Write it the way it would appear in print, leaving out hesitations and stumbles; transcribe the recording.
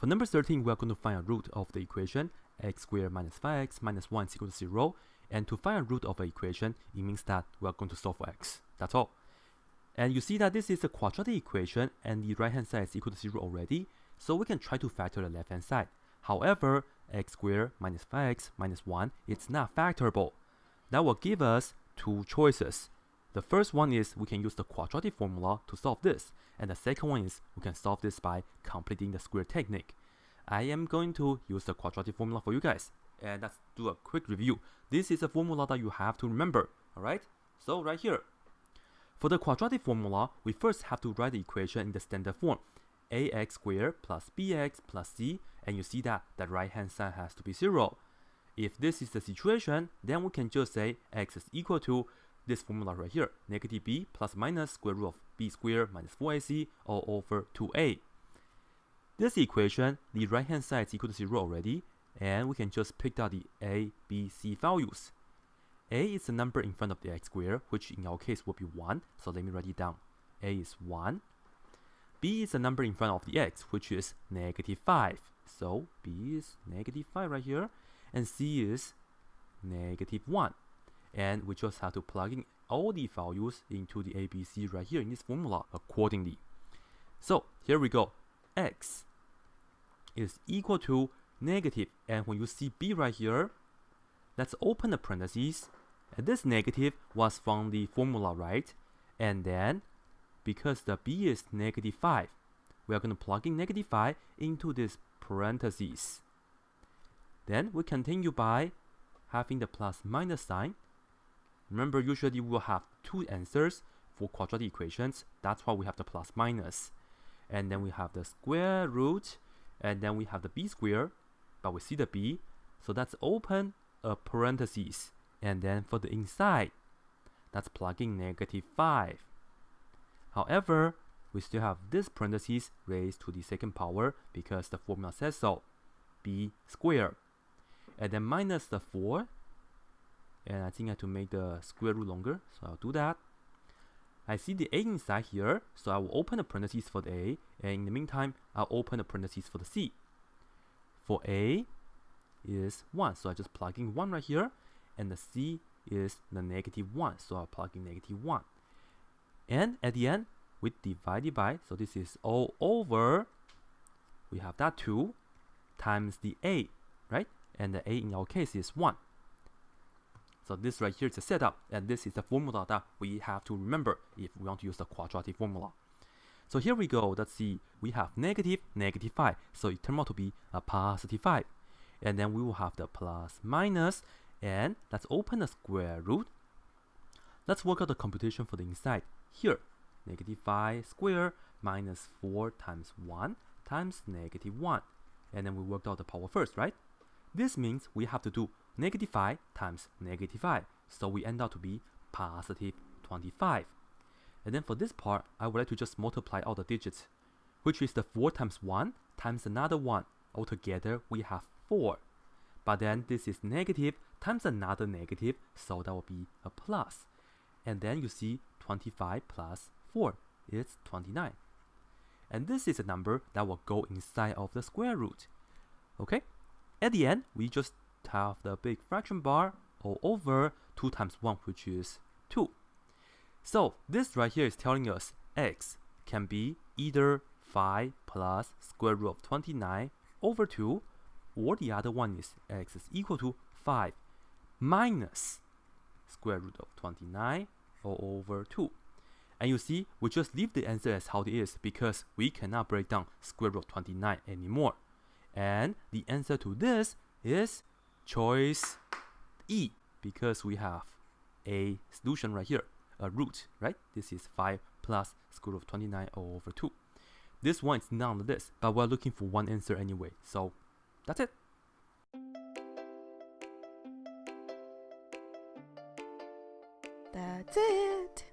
For number 13, we are going to find a root of the equation x squared minus 5x minus 1 is equal to 0. And to find a root of an equation, it means that we are going to solve for x. That's all. And you see that this is a quadratic equation and the right hand side is equal to 0 already. So we can try to factor the left hand side. However, x squared minus 5x minus 1 is not factorable. That will give us two choices. The first one is we can use the quadratic formula to solve this. And the second one is we can solve this by completing the square technique. I am going to use the quadratic formula for you guys. And let's do a quick review. This is a formula that you have to remember. Alright? So right here. For the quadratic formula, we first have to write the equation in the standard form. ax squared plus bx plus c. And you see that the right hand side has to be 0. If this is the situation, then we can just say x is equal to this formula right here, negative b plus minus square root of b squared minus 4ac all over 2a. This equation, the right hand side is equal to 0 already, and we can just pick out the a, b, c values. A is the number in front of the x squared, which in our case will be 1, so let me write it down. A is 1. B is the number in front of the x, which is negative 5. So b is negative 5 right here, and c is negative 1. And we just have to plug in all the values into the ABC right here in this formula accordingly. So here we go. X is equal to negative, and when you see b right here, let's open the parentheses. And this negative was from the formula, right? And then, because the b is negative 5, we are going to plug in negative 5 into this parentheses. Then we continue by having the plus minus sign. Remember, usually we will have two answers for quadratic equations. That's why we have the plus minus. And then we have the square root, and then we have the b squared, but we see the b, so that's open a parentheses. And then for the inside, that's plugging negative 5. However, we still have this parentheses raised to the second power because the formula says so, b squared. And then minus the 4. And I think I have to make the square root longer, so I'll do that. I see the a inside here, so I will open the parentheses for the a, and in the meantime, I'll open the parentheses for the c. For a is 1, so I just plug in 1 right here, and the c is the negative 1, so I'll plug in negative 1. And at the end, we divide it by, so this is all over, we have that 2 times the a, right? And the a in our case is 1. So this right here is the setup, and this is the formula that we have to remember if we want to use the quadratic formula. So here we go. Let's see. We have negative 5, so it turned out to be a positive 5. And then we will have the plus minus, and let's open the square root. Let's work out the computation for the inside. Here, negative 5 squared minus 4 times 1 times negative 1. And then we worked out the power first, right? This means we have to do negative 5 times negative 5, so we end up to be positive 25. And then for this part, I would like to just multiply all the digits, which is the 4 times 1 times another 1. Altogether, we have 4. But then this is negative times another negative, so that will be a plus. And then you see 25 plus 4 is 29. And this is a number that will go inside of the square root. Okay? At the end, we just have the big fraction bar all over 2 times 1, which is 2. So this right here is telling us x can be either 5 plus square root of 29 over 2, or the other one is x is equal to 5 minus square root of 29 all over 2. And you see, we just leave the answer as how it is because we cannot break down square root of 29 anymore. And the answer to this is choice E, because we have a solution right here, a root, right? This is 5 plus square root of 29 all over 2. This one is none of this, but we're looking for one answer anyway, so that's it. That's it.